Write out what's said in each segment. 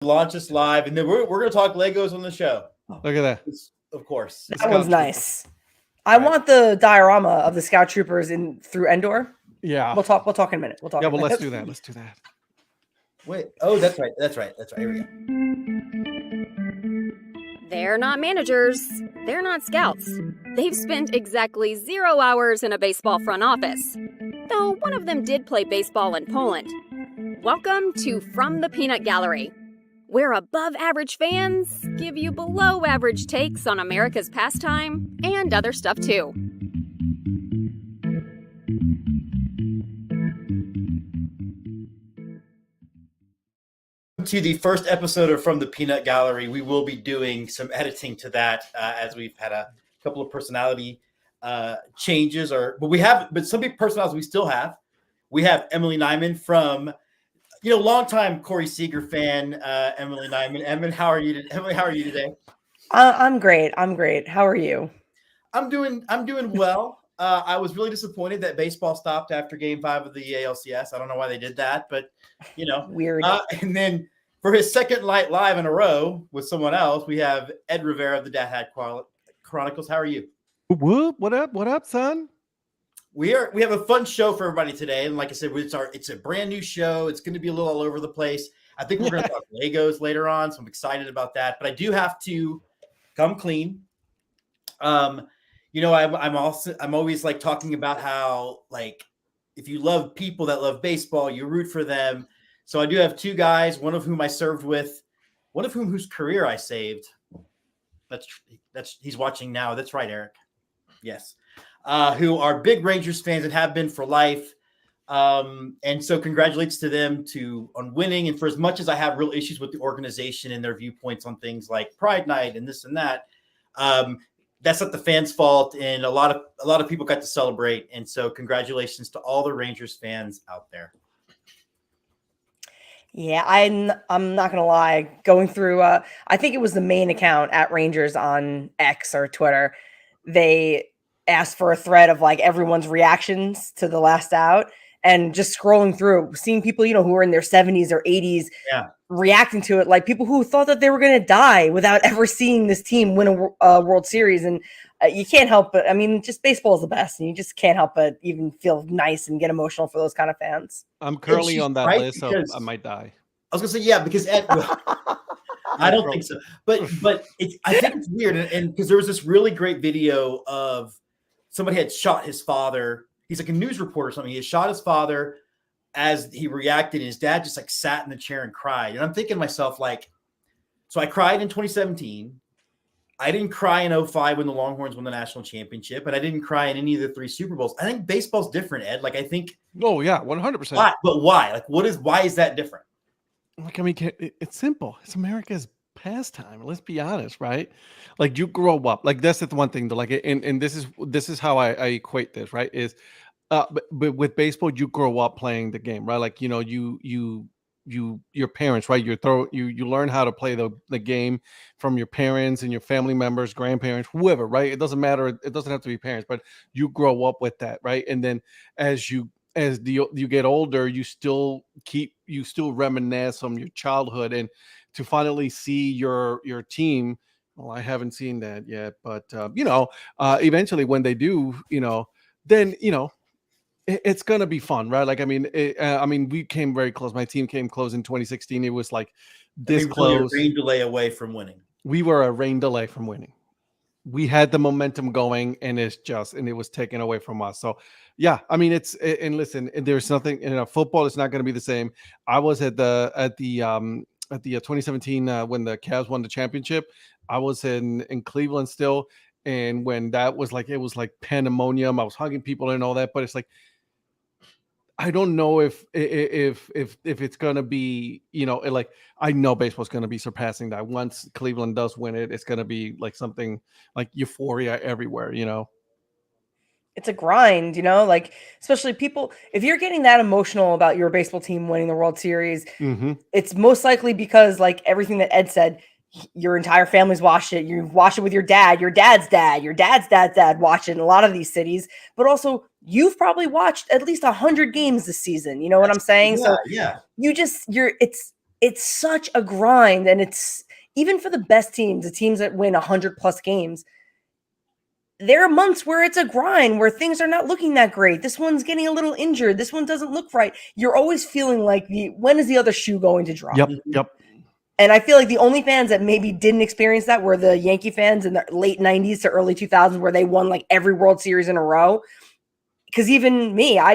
launch us live, and then we're going to talk Legos on the show. Look at that. Of course. That one's nice. I want the diorama of the Scout Troopers through Endor. Yeah. We'll talk in a minute. Yeah, well, let's do that. Let's do that. Wait. Oh, that's right. Here we go. They're not managers. They're not scouts. They've spent exactly 0 hours in a baseball front office. Though one of them did play baseball in Poland. Welcome to From the Peanut Gallery, where above-average fans give you below-average takes on America's pastime and other stuff, too. To the first episode of From the Peanut Gallery. We will be doing some editing to that as we've had a couple of personality changes, but some big personalities we still have. We have Emily Nyman from, longtime Corey Seager fan, Emily Nyman. Emily, how are you today? I'm great. How are you? I'm doing well. I was really disappointed that baseball stopped after Game 5 of the ALCS. I don't know why they did that, but weird. And then for his second night live in a row with someone else, we have Ed Rivera of the Dad Hat Chronicles. How are you? What up? What up, son? We have a fun show for everybody today, and like I said, it's a brand new show. It's going to be a little all over the place. I think we're going to talk Legos later on, so I'm excited about that. But I do have to come clean. I'm always like talking about how, like, if you love people that love baseball, you root for them. So I do have two guys, one of whom I served with, one of whom whose career I saved. That's he's watching now. That's right, Eric. Yes. Who are big Rangers fans and have been for life. And so congratulations to them on winning. And for as much as I have real issues with the organization and their viewpoints on things like Pride Night and this and that, that's not the fans' fault. And a lot of people got to celebrate. And so congratulations to all the Rangers fans out there. Yeah, I'm not gonna lie. Going through, I think it was the main account at Rangers on X or Twitter. They asked for a thread of like everyone's reactions to the last out, and just scrolling through, seeing people who are in their 70s or 80s, reacting to it like people who thought that they were gonna die without ever seeing this team win a World Series. And you can't help but, just baseball is the best, and you just can't help but even feel nice and get emotional for those kind of fans. I'm currently on that list, so I might die. I was gonna say, yeah, because Ed, I don't think so, but I think it's weird, and because there was this really great video of somebody had shot his father. He's like a news reporter or something. He had shot his father as he reacted, and his dad just like sat in the chair and cried. And I'm thinking to myself, like, so I cried in 2017. I didn't cry in 2005 when the Longhorns won the national championship, and I didn't cry in any of the 3 Super Bowls. I think baseball's different, Ed. Like, I think. Oh yeah, 100%. Why? But why? Like, why is that different? Like, it's simple. It's America's pastime. Let's be honest, right? Like, you grow up. Like, that's the one thing. Like, and this is how I equate this, right? Is, but with baseball, you grow up playing the game, right? Like, your parents, right? You learn how to play the game from your parents and your family members, grandparents, whoever, right? It doesn't matter. It doesn't have to be parents, but you grow up with that, right? And then as you get older, you still reminisce on your childhood, and to finally see your team. Well, I haven't seen that yet, but eventually when they do, then it's gonna be fun, right? Like, we came very close. My team came close in 2016. It was like this close. A rain delay away from winning. We were a rain delay from winning. We had the momentum going, and it was taken away from us. So, yeah, listen, there's nothing. Football is not going to be the same. I was at the 2017 when the Cavs won the championship. I was in Cleveland still, and when that was like, it was like pandemonium. I was hugging people and all that, but it's like, I don't know if it's gonna be, like, I know baseball's gonna be surpassing that. Once Cleveland does win it, it's gonna be like something like euphoria everywhere. It's a grind, like, especially people, if you're getting that emotional about your baseball team winning the World Series, it's most likely because, like everything that Ed said, your entire family's watched it. You watched it with your dad, your dad's dad, your dad's dad's dad watched it in a lot of these cities, but also you've probably watched at least 100 games this season. You know what I'm saying? Yeah, so yeah, it's such a grind, and it's even for the best teams, the teams that win 100+ games. There are months where it's a grind, where things are not looking that great. This one's getting a little injured. This one doesn't look right. You're always feeling like when is the other shoe going to drop? Yep. And I feel like the only fans that maybe didn't experience that were the Yankee fans in the late 90s to early 2000s, where they won like every World Series in a row. Because even me, I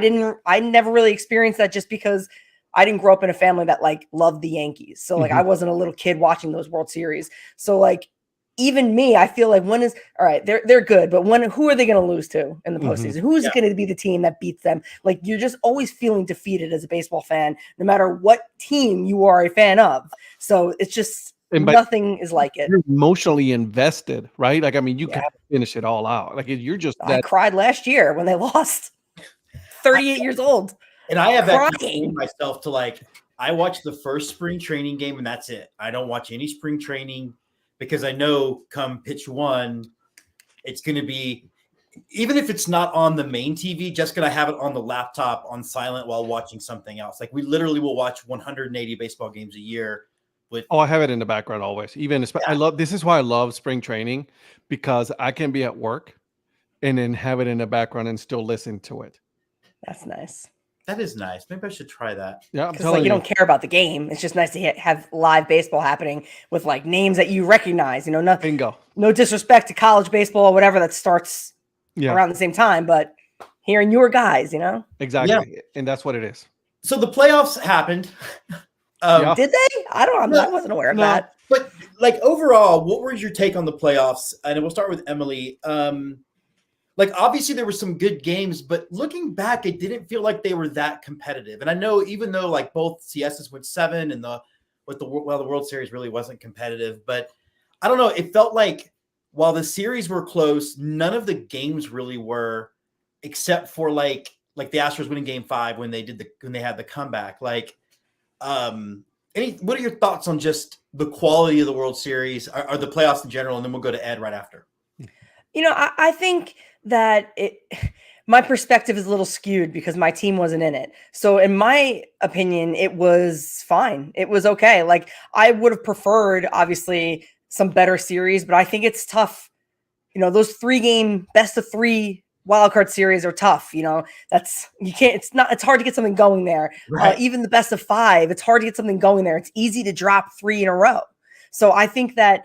never really experienced that, just because I didn't grow up in a family that like loved the Yankees. So like I wasn't a little kid watching those World Series. So like even me, I feel like all right, they're good, but who are they going to lose to in the postseason? Who's going to be the team that beats them? Like, you're just always feeling defeated as a baseball fan, no matter what team you are a fan of. So it's just nothing is like it. You're emotionally invested, right? Like, I mean, you can't finish it all out. Like, you're just. I cried last year when they lost. 38 years old. And I have actually myself to like, I watch the first spring training game and that's it. I don't watch any spring training, because I know come pitch one, it's going to be, even if it's not on the main TV, just going to have it on the laptop on silent while watching something else. Like, we literally will watch 180 baseball games a year. I have it in the background always. This is why I love spring training, because I can be at work and then have it in the background and still listen to it. That's nice. That is nice. Maybe I should try that. Yeah, because like you don't care about the game. It's just nice to have live baseball happening with like names that you recognize. You know, nothing. Bingo. No disrespect to college baseball or whatever that starts around the same time, but hearing your guys, you know. Exactly, and that's what it is. So the playoffs happened. Did they? I wasn't aware of that. But like overall, what was your take on the playoffs? And we'll start with Emily. Like, obviously there were some good games, but looking back, it didn't feel like they were that competitive. And I know, even though like both CSs went 7 and the World Series really wasn't competitive, but I don't know. It felt like while the series were close, none of the games really were, except for like the Astros winning Game 5 when they had the comeback. Like, what are your thoughts on just the quality of the World Series, or the playoffs in general? And then we'll go to Ed right after. You know, I think that my perspective is a little skewed because my team wasn't in it. So in my opinion, it was fine. It was okay. Like, I would have preferred, obviously, some better series, but I think it's tough. You know, those 3-game best of 3 wildcard series are tough. You know, it's hard to get something going there. Right. Even the best of 5, it's hard to get something going there. It's easy to drop 3 in a row. So I think that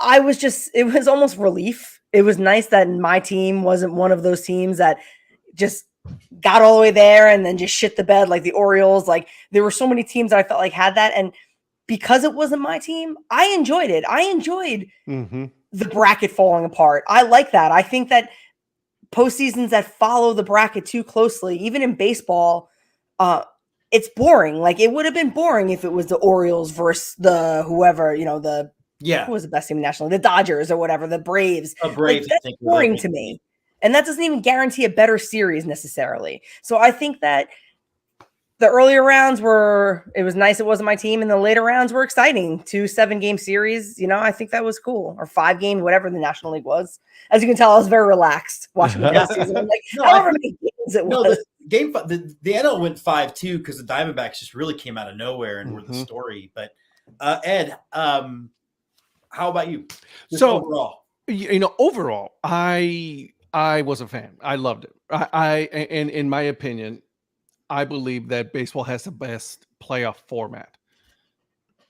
it was almost relief. It was nice that my team wasn't one of those teams that just got all the way there and then just shit the bed like the Orioles. Like, there were so many teams that I felt like had that. And because it wasn't my team, I enjoyed it. I enjoyed the bracket falling apart. I like that. I think that postseasons that follow the bracket too closely, even in baseball, it's boring. Like, it would have been boring if it was the Orioles versus the whoever, you know, who was the best team in National League? The Dodgers or whatever, the Braves. Braves, like, that's boring to me. And that doesn't even guarantee a better series necessarily. So I think that the earlier rounds it was nice it wasn't my team, and the later rounds were exciting. 2 7-game series, you know, I think that was cool. Or 5-game, whatever the National League was. As you can tell, I was very relaxed watching the postseason. I'm like, however many games it was. Game 5, the NL went 5-2 because the Diamondbacks just really came out of nowhere and were the story. But Ed, how about you? Just overall, overall, I was a fan. I loved it. And in my opinion, I believe that baseball has the best playoff format.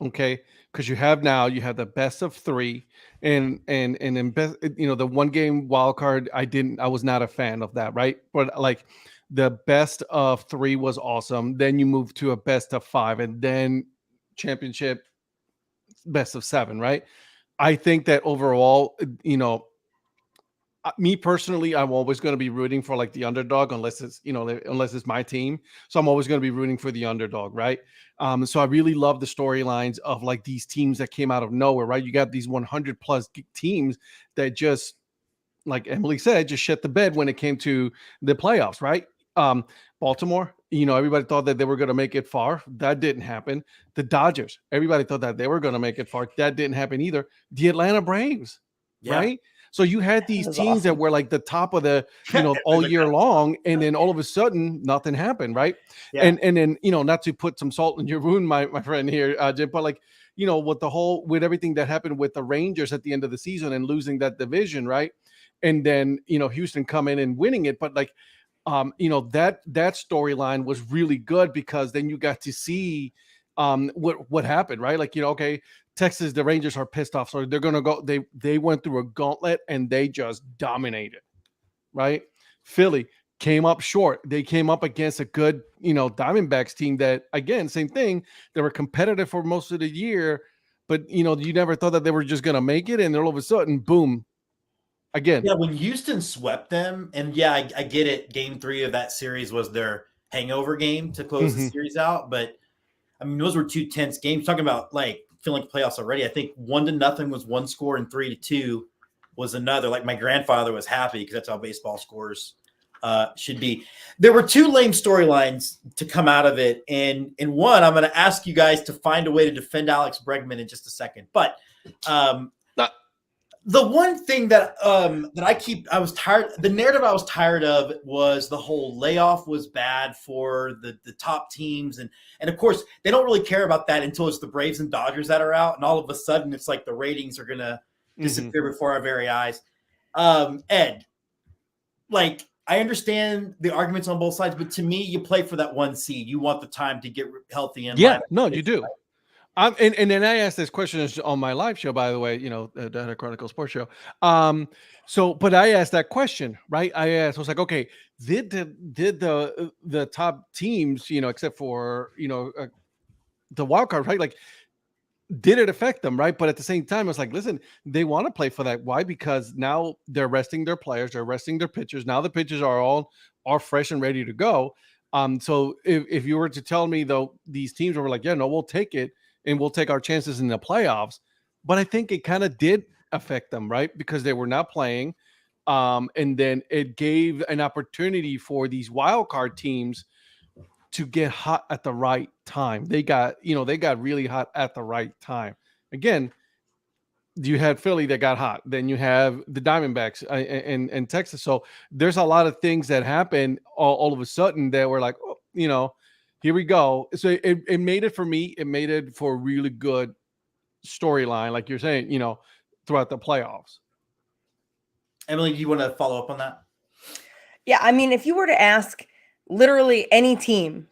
Okay, because you have the best of 3, and then best, the 1-game wild card. I was not a fan of that, right? But like, the best of 3 was awesome. Then you move to a best of 5, and then championship best of 7, right? I think that overall, me personally, I'm always going to be rooting for like the underdog, unless it's my team. So I'm always going to be rooting for the underdog, right? So I really love the storylines of like these teams that came out of nowhere, right? You got these 100+ teams that just, like Emily said, just shit the bed when it came to the playoffs, right? Baltimore, everybody thought that they were going to make it far. That didn't happen. The Dodgers, everybody thought that they were going to make it far. That didn't happen either. The Atlanta Braves, right? So you had these was teams that awesome. were like the top of the, all year long, and then all of a sudden nothing happened, right? Yeah. And then, not to put some salt in your wound, my friend here, Jim, but like, with everything that happened with the Rangers at the end of the season and losing that division, right? And then, Houston come in and winning it. But like, that storyline was really good because then you got to see what happened, right? Like, okay, Texas, the Rangers are pissed off, so they're gonna go. They went through a gauntlet and they just dominated, right? Philly came up short. They came up against a good, Diamondbacks team that, again, same thing. They were competitive for most of the year, but you never thought that they were just gonna make it, and all of a sudden, boom, again. Yeah, when Houston swept them, and yeah, I get it. Game 3 of that series was their hangover game to close the series out, but I mean, those were 2 tense games. Talking about like feeling like playoffs already. I think 1-0 was one score, and 3-2 was another. Like my grandfather was happy because that's how baseball scores should be. There were 2 lame storylines to come out of it, and in one, I'm going to ask you guys to find a way to defend Alex Bregman in just a second. But the one thing that I was tired. The narrative I was tired of was the whole layoff was bad for the top teams, and of course they don't really care about that until it's the Braves and Dodgers that are out, and all of a sudden it's like the ratings are gonna disappear before our very eyes. Ed, like I understand the arguments on both sides, but to me, you play for that 1 seed. You want the time to get healthy and You do. And then I asked this question on my live show, by the way, the Data Chronicle Sports Show. But I asked that question, right? I was like, okay, did the top teams, except for the wild card, right? Like, did it affect them, right? But at the same time, it's like, listen, they want to play for that. Why? Because now they're resting their players, they're resting their pitchers. Now the pitchers are all fresh and ready to go. So if you were to tell me though, these teams were like, yeah, no, we'll take it. And we'll take our chances in the playoffs. But I think it kind of did affect them, right? Because they were not playing. And then it gave an opportunity for these wild card teams to get hot at the right time. They got really hot at the right time. Again, you had Philly that got hot. Then you have the Diamondbacks and Texas. So there's a lot of things that happen all of a sudden that were like, here we go. So it made it for me. It made it for a really good storyline, like you're saying, throughout the playoffs. Emily, do you want to follow up on that? Yeah, I mean, if you were to ask literally any team,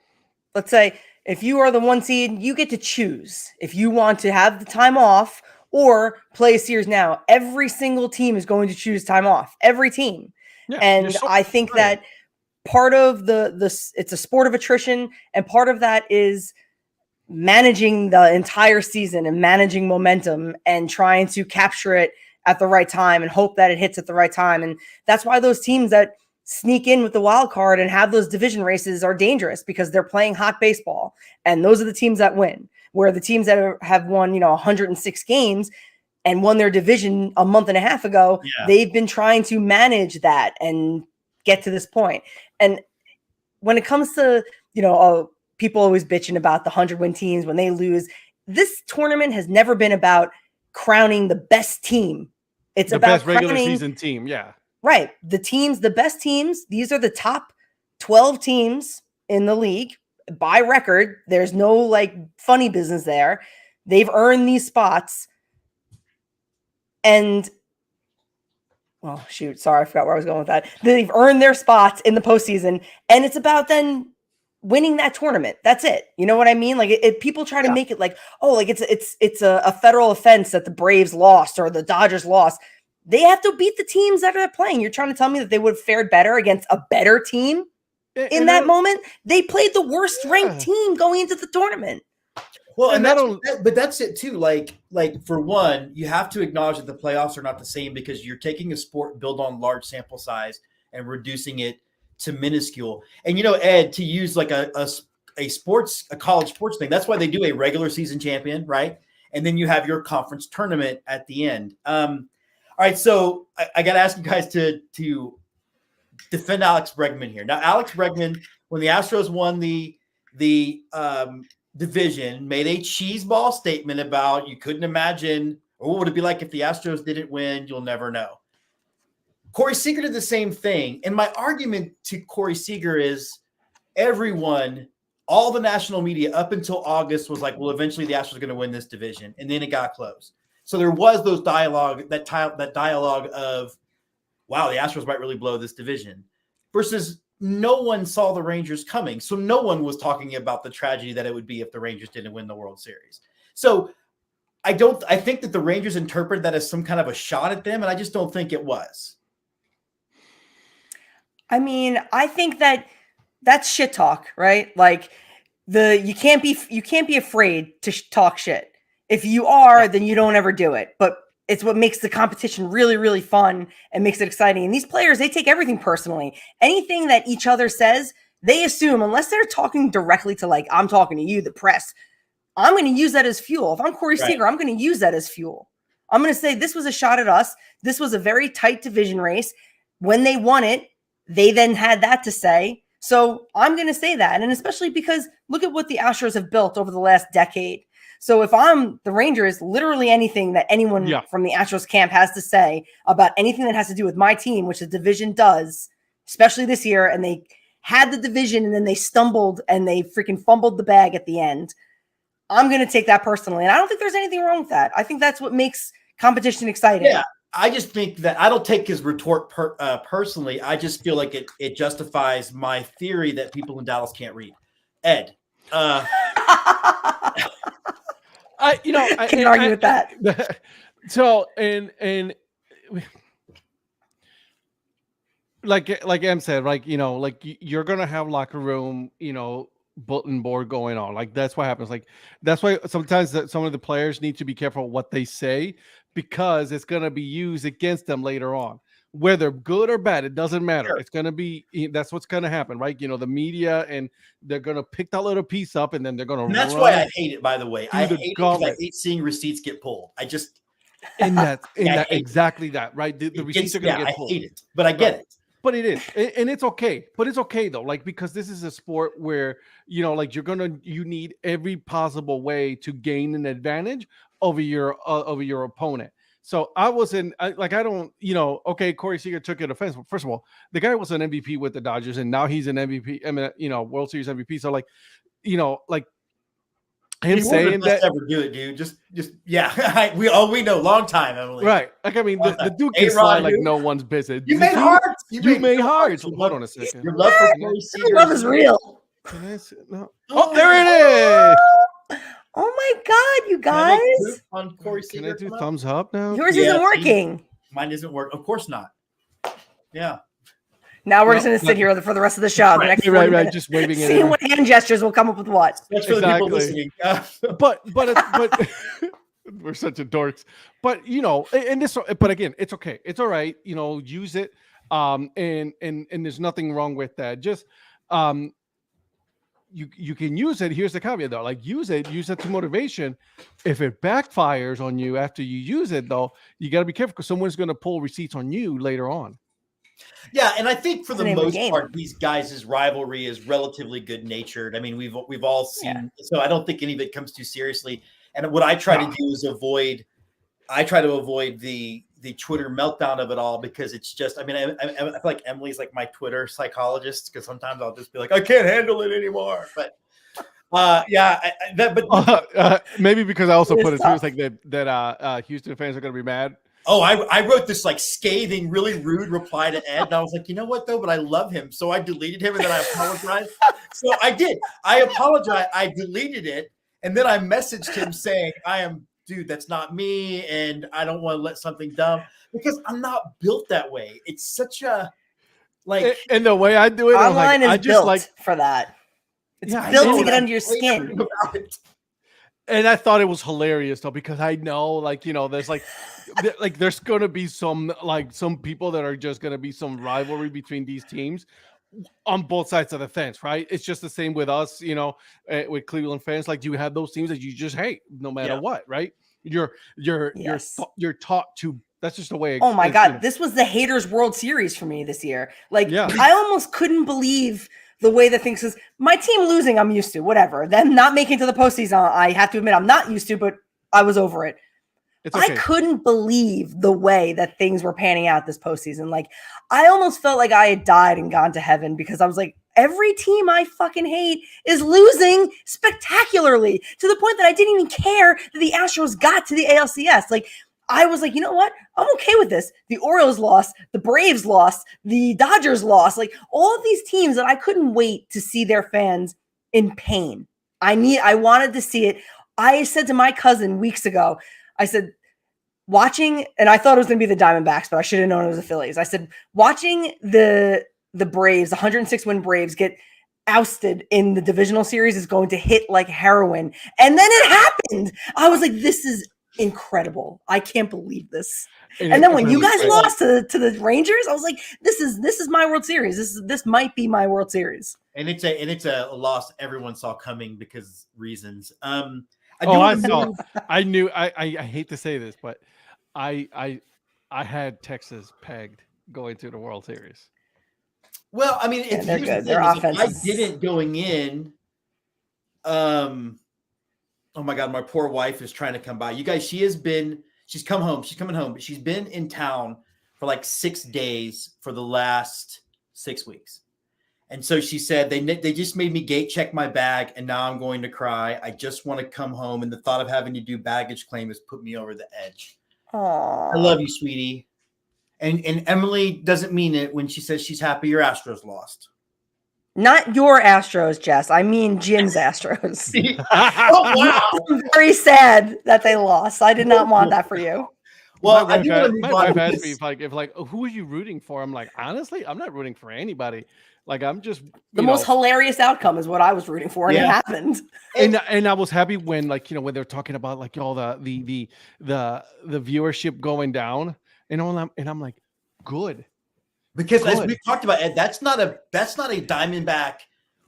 let's say if you are the 1 seed, you get to choose if you want to have the time off or play a series now. Every single team is going to choose time off. Every team. Yeah, and I think that part of it's a sport of attrition, and part of that is managing the entire season and managing momentum and trying to capture it at the right time and hope that it hits at the right time. And that's why those teams that sneak in with the wild card and have those division races are dangerous, because they're playing hot baseball. And those are the teams that win, where the teams that have won, 106 games and won their division a month and a half ago, they've been trying to manage that and get to this point. And when it comes to, people always bitching about the 100-win teams when they lose, this tournament has never been about crowning the best team. It's the about best regular season team. Yeah. Right. The best teams, these are the top 12 teams in the league by record. There's no like funny business there. They've earned these spots. And oh, shoot. Sorry, I forgot where I was going with that. They've earned their spots in the postseason, and it's about then winning that tournament. That's it. You know what I mean? Like people try to make it like, oh, like it's a federal offense that the Braves lost or the Dodgers lost. They have to beat the teams that are playing. You're trying to tell me that they would have fared better against a better team in that moment? They played the worst ranked team going into the tournament. Well, and that's it too. Like for one, you have to acknowledge that the playoffs are not the same, because you're taking a sport built on large sample size and reducing it to minuscule. And Ed, to use like a college sports thing, that's why they do a regular season champion, right? And then you have your conference tournament at the end. All right, so I got to ask you guys to defend Alex Bregman here. Now, Alex Bregman, when the Astros won the division, made a cheeseball statement about you couldn't imagine, or what would it be like if the Astros didn't win? You'll never know. Corey Seager did the same thing. And my argument to Corey Seager is everyone, all the national media up until August was like, well, eventually the Astros are going to win this division. And then it got close. So there was those dialogue, that dialogue of, wow, the Astros might really blow this division, versus no one saw the Rangers coming. So no one was talking about the tragedy that it would be if the Rangers didn't win the World Series. So I think that the Rangers interpreted that as some kind of a shot at them. And I just don't think it was. I mean, I think that's shit talk, right? Like you can't be afraid to talk shit. If you are, then you don't ever do it. But it's what makes the competition really, really fun and makes it exciting. And these players, they take everything personally. Anything that each other says, they assume, unless they're talking directly to, like, I'm talking to you, the press, I'm going to use that as fuel. If I'm Corey Seager, I'm going to use that as fuel. I'm going to say this was a shot at us. This was a very tight division race. When they won it, they then had that to say. So I'm going to say that. And especially because look at what the Astros have built over the last decade. So if I'm the Rangers, literally anything that anyone from the Astros camp has to say about anything that has to do with my team, which the division does, especially this year, and they had the division and then they stumbled and they freaking fumbled the bag at the end, I'm going to take that personally. And I don't think there's anything wrong with that. I think that's what makes competition exciting. Yeah. I just think that I don't take his retort personally. I just feel like it justifies my theory that people in Dallas can't read. Ed. I can argue with that. So, and like Em said, like, like you're going to have locker room, bulletin board going on. Like, that's what happens. Like, that's why sometimes some of the players need to be careful what they say, because it's going to be used against them later on, whether good or bad. It doesn't matter. Sure. It's going to be, that's what's going to happen, right? The media, and they're going to pick that little piece up and then they're going to. And that's why I hate it, by the way. I hate it because I hate seeing receipts get pulled. I just. Exactly that, right? The receipts are going to get pulled. I hate it, but I get it. But it is, and it's okay. But it's okay though, like, because this is a sport where like you need every possible way to gain an advantage over your opponent. So I don't, okay, Corey Seager took it offense. First of all, the guy was an MVP with the Dodgers, and now he's an MVP. I mean, World Series MVP. So like him saying that ever do it, dude. Just yeah. we know, long time, Emily. Right. Like, I mean, the dude can slide like no one's business. You made hearts. You made hearts. Hold on a second. Your love for Corey Seager. Love is real. Can I see? No. Oh, there it is. Oh my God, you guys! On Corey Seager, can I do thumbs up now? Yours isn't working. Mine isn't working. Of course not. Yeah. Now we're just going to sit here for the rest of the show. Right, the next right. Just waving it. Seeing what hand gestures will come up with what. That's for the people listening. But we're such a dorks. But but again, it's okay. It's all right. Use it. And there's nothing wrong with that. Just you can use it. Here's the caveat though. Like, use it to motivation. If it backfires on you after you use it, though, you got to be careful, because someone's going to pull receipts on you later on. Yeah, and I think for the most part, these guys' rivalry is relatively good natured. I mean, we've all seen, so I don't think any of it comes too seriously. And what I try to do is avoid the Twitter meltdown of it all, because it's just, I mean, I feel like Emily's like my Twitter psychologist, because sometimes I'll just be like, I can't handle it anymore. But maybe because I also put it too, it's like that Houston fans are going to be mad. Oh, I wrote this like scathing, really rude reply to Ed. And I was like, you know what, though? But I love him. So I deleted him, and then I apologized. So I did. I apologized. I deleted it. And then I messaged him saying, dude, that's not me. And I don't want to let something dumb, because I'm not built that way. It's such a like. And the way I do it, online is built for that. It's built to get under your skin. And I thought it was hilarious though, because I know, there's there's gonna be some people that are just gonna be some rivalry between these teams on both sides of the fence, right? It's just the same with us, with Cleveland fans. Like, you have those teams that you just hate no matter what, right? You're taught to. That's just the way. Oh my God, this was the haters World Series for me this year. Like, I almost couldn't believe the way that things is. My team losing, I'm used to. Whatever. Them not making to the postseason, I have to admit I'm not used to, but I was over it. It's I okay. couldn't believe the way that things were panning out this postseason. Like, I almost felt like I had died and gone to heaven because I was like, every team I fucking hate is losing spectacularly to the point that I didn't even care that the Astros got to the ALCS. Like, I was like, you know what? I'm okay with this. The Orioles lost, the Braves lost, the Dodgers lost. Like, all of these teams that I couldn't wait to see their fans in pain. I wanted to see it. I said to my cousin weeks ago, I said, watching, and I thought it was going to be the Diamondbacks, but I should have known it was the Phillies. I said, watching the Braves, 106 win Braves, get ousted in the divisional series is going to hit like heroin. And then it happened. I was like, this is incredible. I can't believe this. And then when you guys lost to the Rangers, I was like, this is my World Series. This might be my World Series. And it's a loss everyone saw coming because reasons. I knew. I hate to say this, but I had Texas pegged going to the World Series. Well, I mean, they're good. Their offense. I didn't going in. Oh my God, my poor wife is trying to come by. You guys, she's come home. She's coming home, but she's been in town for like 6 days for the last 6 weeks. And so she said, they just made me gate check my bag, and now I'm going to cry. I just want to come home, and the thought of having to do baggage claim has put me over the edge. Aww. I love you, sweetie. And Emily doesn't mean it when she says she's happy your Astros lost. Not your Astros, Jess. I mean Jim's Astros. Oh, wow. I'm very sad that they lost. I did not want that for you. Well, my wife asked me if who are you rooting for? I'm like, honestly, I'm not rooting for anybody. Like, I'm just the most hilarious outcome is what I was rooting for, and it happened. And I was happy when, like, when they're talking about like all the viewership going down, and I'm like, good. Because as we talked about, Ed, that's not a Diamondback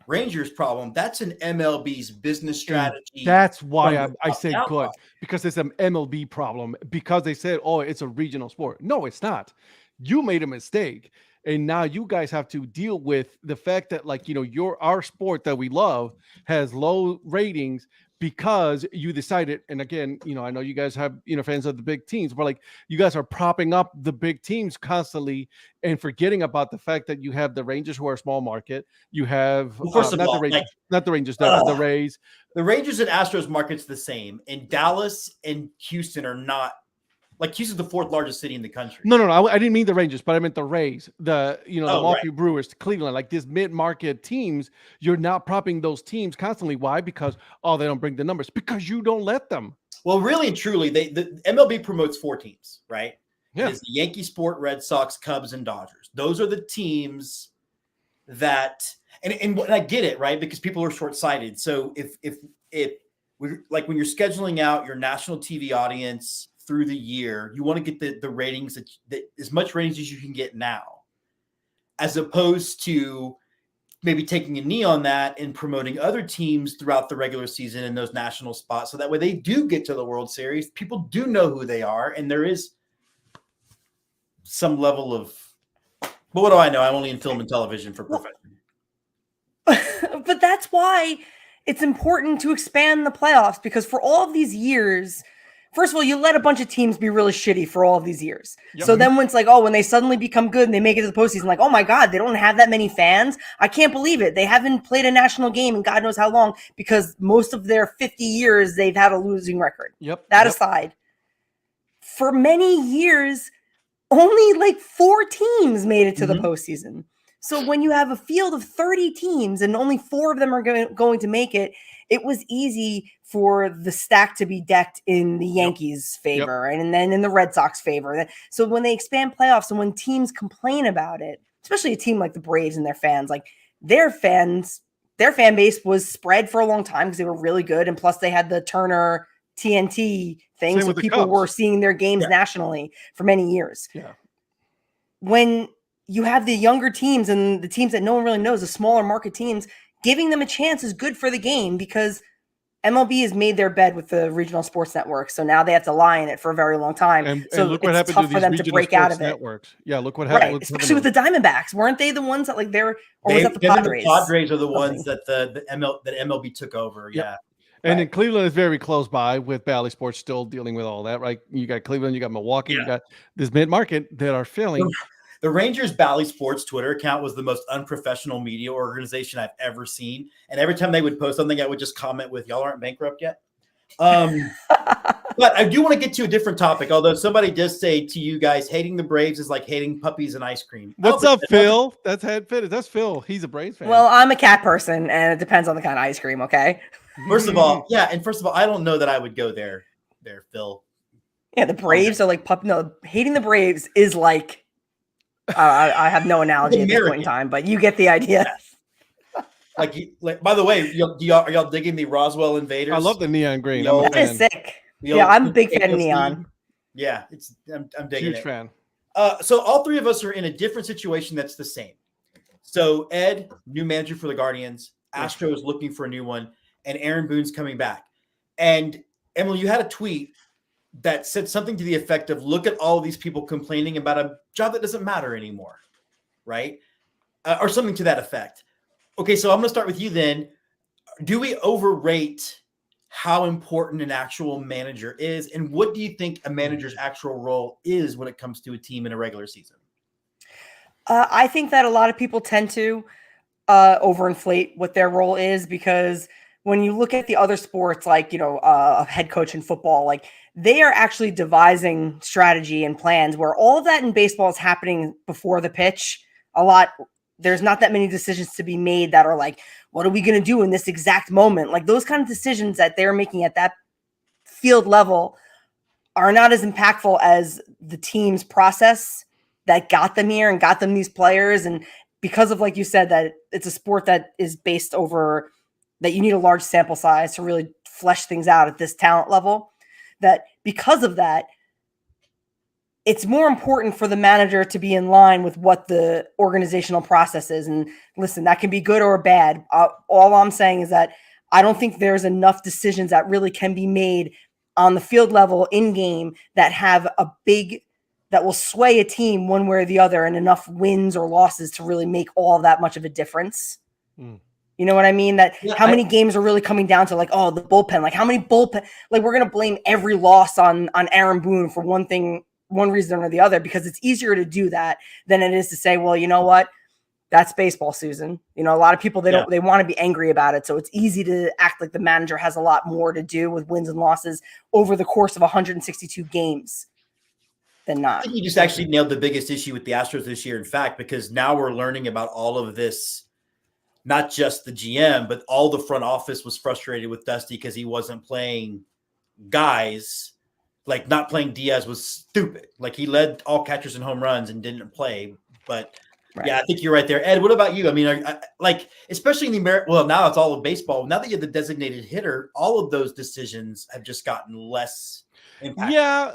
Rangers problem. That's an MLB's business strategy. That's why I say good, because it's an MLB problem, because they said, oh, it's a regional sport. No, it's not. You made a mistake. And now you guys have to deal with the fact that, like, our sport that we love has low ratings because you decided. And again, I know you guys have, fans of the big teams, but like, you guys are propping up the big teams constantly and forgetting about the fact that you have the Rangers, who are a small market. You have the Rangers, the Rays. The Rangers and Astros market's the same. And Dallas and Houston are not. Like, Houston's the 4th largest city in the country. No. I didn't mean the Rangers, but I meant the Rays, the Milwaukee Brewers, Cleveland, like these mid-market teams. You're not propping those teams constantly. Why? Because, they don't bring the numbers. Because you don't let them. Well, really and truly, the MLB promotes 4 teams, right? Yeah. It's the Yankees, Sport, Red Sox, Cubs, and Dodgers. Those are the teams that, and I get it, right? Because people are short-sighted. So if like when you're scheduling out your national TV audience through the year, you want to get the ratings that as much ratings as you can get now, as opposed to maybe taking a knee on that and promoting other teams throughout the regular season in those national spots. So that way they do get to the World Series. People do know who they are. And there is some level of, but what do I know? I'm only in film and television for profession. But that's why it's important to expand the playoffs, because for all of these years, first of all, you let a bunch of teams be really shitty for all of these years. Yep. So then when it's like, when they suddenly become good and they make it to the postseason, like, oh my God, they don't have that many fans. I can't believe it. They haven't played a national game in God knows how long, because most of their 50 years, they've had a losing record. That aside, for many years, only like 4 teams made it to the postseason. So when you have a field of 30 teams and only 4 of them are going to make it, it was easy for the stack to be decked in the Yankees' favor and then in the Red Sox favor. So when they expand playoffs and when teams complain about it, especially a team like the Braves and their fans, like their fan base was spread for a long time because they were really good. And plus they had the Turner TNT thing. So people were seeing their games nationally for many years. Yeah. When you have the younger teams and the teams that no one really knows, the smaller market teams, giving them a chance is good for the game, because MLB has made their bed with the regional sports networks. So now they have to lie in it for a very long time. So look what it's tough for them to break out of it. Networks. Yeah, look what happened. Right. Especially with the Diamondbacks. Weren't they the ones that was that the Padres? The Padres are the ones that that MLB took over. Yeah. And then Right. Cleveland is very close by with Bally Sports still dealing with all that, right? You got Cleveland, you got Milwaukee, you got this mid-market that are filling. The Rangers Bally Sports Twitter account was the most unprofessional media organization I've ever seen. And every time they would post something, I would just comment with, y'all aren't bankrupt yet. But I do want to get to a different topic, although somebody does say to you guys, hating the Braves is like hating puppies and ice cream. What's up, Phil? That's head fit. That's Phil. He's a Braves fan. Well, I'm a cat person, and it depends on the kind of ice cream. Okay. First of all, I don't know that I would go there, Phil. Yeah, the Braves are like puppy. No, hating the Braves is like. I have no analogy at this point in time, but you get the idea. Like, by the way, are y'all digging the Roswell Invaders? I love the neon green. That is sick. Yeah, I'm a big fan of neon. Yeah, I'm digging Huge it. fan. So all three of us are in a different situation that's the same. So Ed, new manager for the Guardians, Astros looking for a new one, and Aaron Boone's coming back. And Emily, you had a tweet that said something to the effect of, look at all of these people complaining about a job that doesn't matter anymore, right? Or something to that effect. Okay, so I'm going to start with you then. Do we overrate how important an actual manager is? And what do you think a manager's actual role is when it comes to a team in a regular season? I think that a lot of people tend to overinflate what their role is, because when you look at the other sports, like, a head coach in football, like they are actually devising strategy and plans, where all of that in baseball is happening before the pitch. There's not that many decisions to be made that are like, what are we going to do in this exact moment? Like those kind of decisions that they're making at that field level are not as impactful as the team's process that got them here and got them these players. And because of, like you said, that it's a sport that is based over that you need a large sample size to really flesh things out at this talent level, that because of that, it's more important for the manager to be in line with what the organizational process is. And listen, that can be good or bad. All I'm saying is that I don't think there's enough decisions that really can be made on the field level in game that will sway a team one way or the other, and enough wins or losses to really make all that much of a difference. You know what I mean? How many games are really coming down to like, oh, the bullpen, like how many bullpen, like we're going to blame every loss on Aaron Boone for one reason or the other, because it's easier to do that than it is to say, well, you know what? That's baseball, Susan. A lot of people, they want to be angry about it. So it's easy to act like the manager has a lot more to do with wins and losses over the course of 162 games than not. I think you just actually nailed the biggest issue with the Astros this year, in fact, because now we're learning about all of this. Not just the GM, but all the front office was frustrated with Dusty because he wasn't playing guys. Like not playing Diaz was stupid. Like he led all catchers in home runs and didn't play. But yeah, I think you're right there. Ed, what about you? I mean, especially in the American, well, now it's all of baseball. Now that you're the designated hitter, all of those decisions have just gotten less impact. Yeah,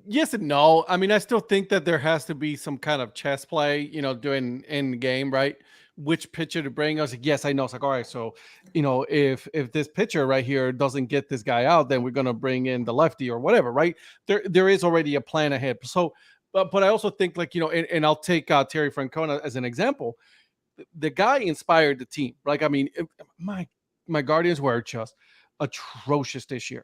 yes and no. I mean, I still think that there has to be some kind of chess play, doing in the game, right? Which pitcher to bring. I was like, yes, I know. It's like, all right, so if this pitcher right here doesn't get this guy out, then we're gonna bring in the lefty or whatever, right? There is already a plan ahead. So, but I also think like and I'll take Terry Francona as an example. The guy inspired the team. Like, I mean, my Guardians were just atrocious this year,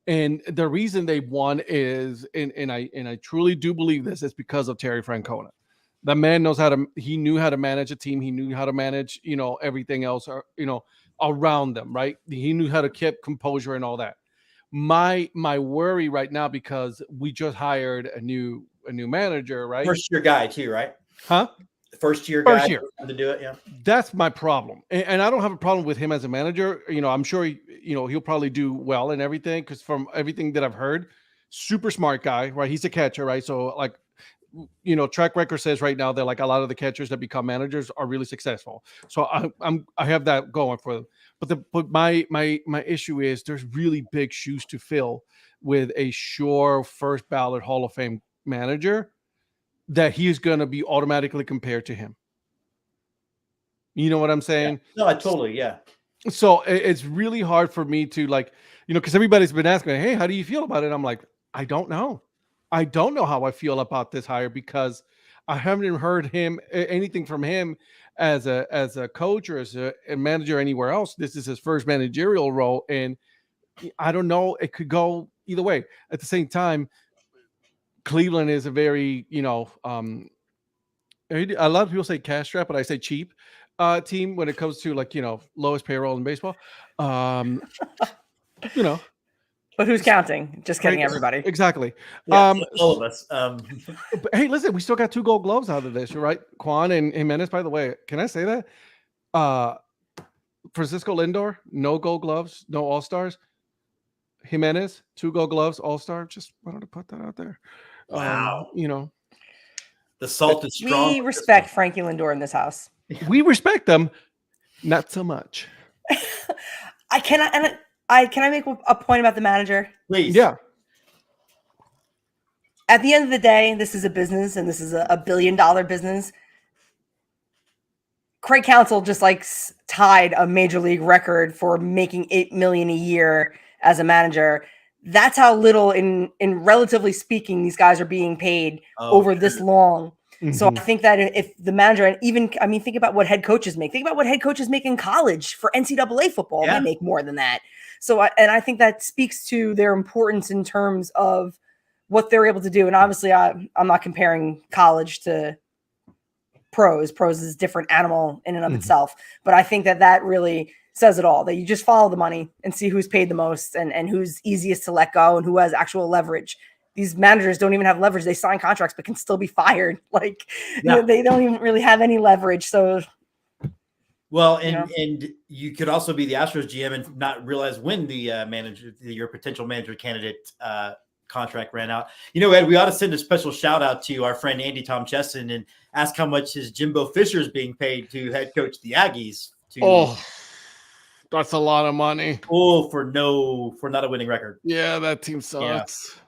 and the reason they won is, and I truly do believe this, is because of Terry Francona. That man he knew how to manage a team. He knew how to manage, everything else, around them, right? He knew how to keep composure and all that. My worry right now, because we just hired a new manager, right? First year guy too, right? Huh? First year guy to do it, yeah. That's my problem. And I don't have a problem with him as a manager. I'm sure he'll probably do well and everything, because from everything that I've heard, super smart guy, right? He's a catcher, right? So like, track record says right now that like a lot of the catchers that become managers are really successful. So I have that going for them. But my issue is there's really big shoes to fill with a sure first ballot Hall of Fame manager that he's going to be automatically compared to him. You know what I'm saying? Yeah. No, I totally, yeah. So it's really hard for me to like, because everybody's been asking, hey, how do you feel about it? I'm like, I don't know. I don't know how I feel about this hire, because I haven't heard anything from him as a coach or as a manager anywhere else. This is his first managerial role, and I don't know. It could go either way. At the same time, Cleveland is a very, a lot of people say cash strap, but I say cheap team when it comes to like, lowest payroll in baseball. But who's counting? Just kidding, everybody. Exactly. Yeah, all of us. But hey, listen, we still got 2 Gold Gloves out of this, right? Quan and Jimenez. By the way, can I say that? Francisco Lindor, no Gold Gloves, no All Stars. Jimenez, 2 Gold Gloves, All Star. Just wanted to put that out there. Wow. The salt is strong. We respect Frankie Lindor in this house. We respect them, not so much. Can I make a point about the manager? Please. Yeah. At the end of the day, this is a business, and this is a $1 billion business. Craig Counsell just tied a major league record for making $8 million a year as a manager. That's how little, in relatively speaking, these guys are being paid over this long. Mm-hmm. So I think that if the manager, and even, think about what head coaches make. Think about what head coaches make in college for NCAA football. Yeah. They make more than that. So, I think that speaks to their importance in terms of what they're able to do. And obviously, I'm not comparing college to pros. Pros is a different animal in and of itself. But I think that really says it all, that you just follow the money and see who's paid the most and who's easiest to let go and who has actual leverage. These managers don't even have leverage. They sign contracts, but can still be fired. They don't even really have any leverage. So, well, and you could also be the Astros GM and not realize when the your potential manager candidate contract ran out. Ed, we ought to send a special shout out to our friend Andy Tom Chesson and ask how much his Jimbo Fisher is being paid to head coach the Aggies. That's a lot of money. For not a winning record. Yeah, that team sucks.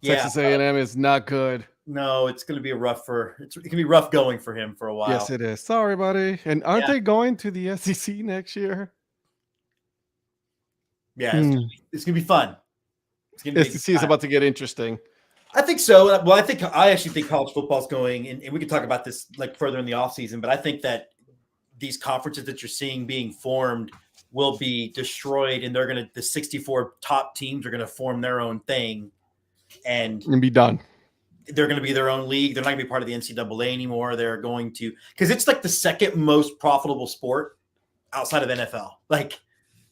Yeah. Texas A&M is not good. No, it's going to be it can be rough going for him for a while. Yes, it is. Sorry, buddy. And aren't they going to the SEC next year? Yeah, it's going to be fun. SEC is about to get interesting. I think so. Well, I actually think college football is going, and we can talk about this further in the offseason, but I think that these conferences that you're seeing being formed will be destroyed, and the 64 top teams are going to form their own thing and be done. They're going to be their own league. They're not going to be part of the NCAA anymore. They're going to, because it's the second most profitable sport outside of NFL,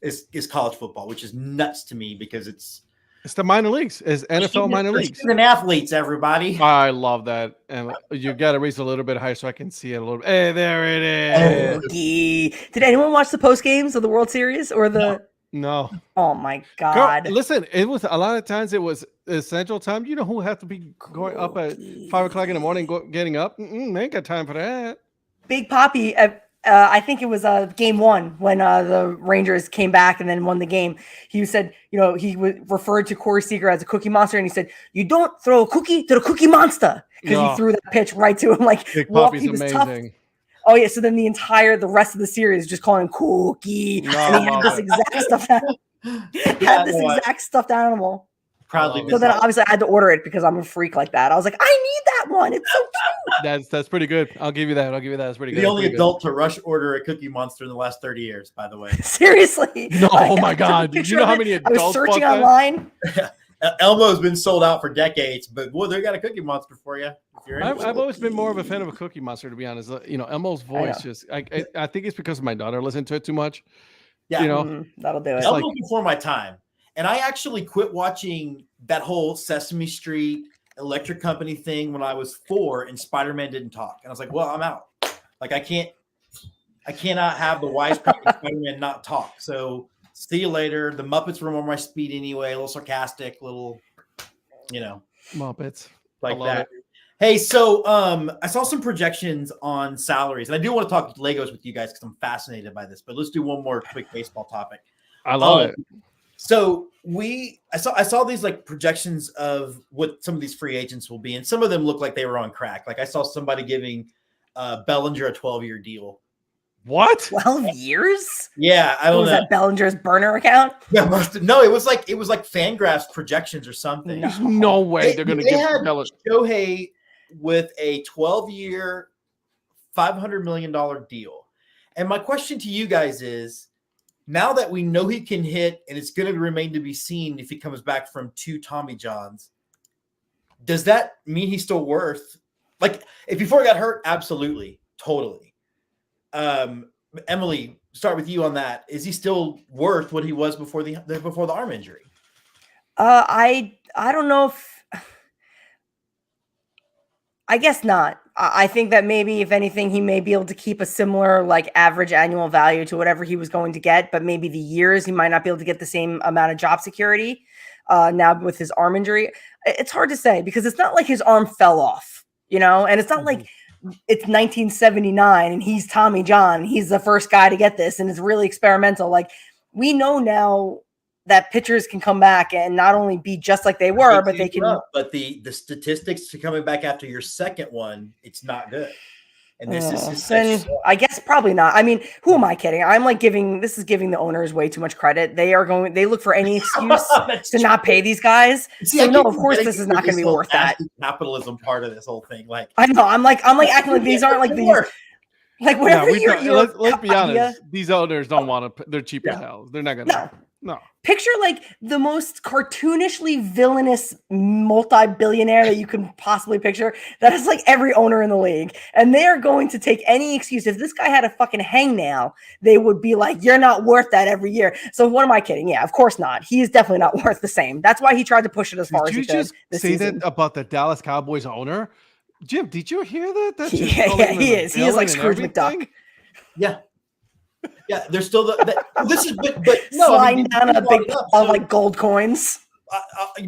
is college football, which is nuts to me because it's the minor leagues, is NFL minor leagues. And athletes, everybody. I love that. And you got to raise a little bit higher so I can see it a little bit. Hey, there it is. Okay. Did anyone watch the post games of the World Series or the? No. Oh my God. Girl, listen, it was a lot of times it was Central Time. You know who had to be going up at 5 o'clock in the morning, getting up? They ain't got time for that. Big Papi, I think it was game 1 when the Rangers came back and then won the game. He said, he referred to Corey Seager as a cookie monster, and he said, "You don't throw a cookie to the cookie monster," because he threw that pitch right to him. Big Papi's amazing. Tough. Oh yeah, so then the rest of the series just calling him Cookie, and he had this exact stuffed animal. Proudly. So then obviously I had to order it because I'm a freak like that. I was like, I need that one. It's so cute. That's pretty good. I'll give you that. That's pretty good. The only adult to rush order a Cookie Monster in the last 30 years, by the way. Seriously. No, oh my God. Did you know how many adults? I was searching online. Elmo's been sold out for decades, but boy, they got a Cookie Monster for you. I've always been more of a fan of a Cookie Monster, to be honest. Elmo's voice I think it's because my daughter listened to it too much. Yeah, that'll do it. Elmo before my time, and I actually quit watching that whole Sesame Street Electric Company thing when I was 4, and Spider-Man didn't talk, and I was like, well, I'm out. I cannot have the wisecracking Spider-Man not talk. So see you later. The Muppets were more my speed anyway. A little sarcastic, Muppets like that. It. Hey, so I saw some projections on salaries, and I do want to talk Legos with you guys because I'm fascinated by this. But let's do one more quick baseball topic. I love it. So I saw these projections of what some of these free agents will be, and some of them look like they were on crack. I saw somebody giving Bellinger a 12-year deal. What? 12 years? Yeah, I don't know. Was that Bellinger's burner account? Yeah, no, it was like Fangraphs projections or something. There's no way they're going to give Shohei with a 12-year, $500 million deal. And my question to you guys is, now that we know he can hit, and it's going to remain to be seen if he comes back from 2 Tommy Johns, does that mean he's still worth, like, if before he got hurt? Absolutely, totally. Emily, start with you on that. Is he still worth what he was before the arm injury? I don't know if, I guess not. I think that maybe, if anything, he may be able to keep a similar like average annual value to whatever he was going to get, but maybe the years he might not be able to get the same amount of job security now with his arm injury. It's hard to say because it's not like his arm fell off, and it's not like it's 1979 and he's Tommy John. He's the first guy to get this and it's really experimental. Like, we know now that pitchers can come back and not only be just like they were, but they can. But the statistics to coming back after your second one, it's not good. And this is I guess probably not. I mean, who am I kidding? I'm like giving the owners way too much credit. They look for any excuse to not pay these guys. See, so no, of course this is not going to be worth that. Capitalism part of this whole thing. Like, I know, I'm like acting like these aren't like these. Like, whatever let's be honest. These owners don't want to. They're cheap as hell. They're not going to. No. Picture like the most cartoonishly villainous multi-billionaire that you can possibly picture. That is like every owner in the league. And they are going to take any excuse. If this guy had a fucking hangnail, they would be like, you're not worth that every year. So what am I kidding? Yeah, of course not. He is definitely not worth the same. That's why he tried to push it as far as he could. Did you just say that about the Dallas Cowboys owner? Jim, did you hear that? Yeah, he is. He is like Scrooge McDuck. Yeah. Yeah, there's still this is but no, sliding down a big pile of like gold coins.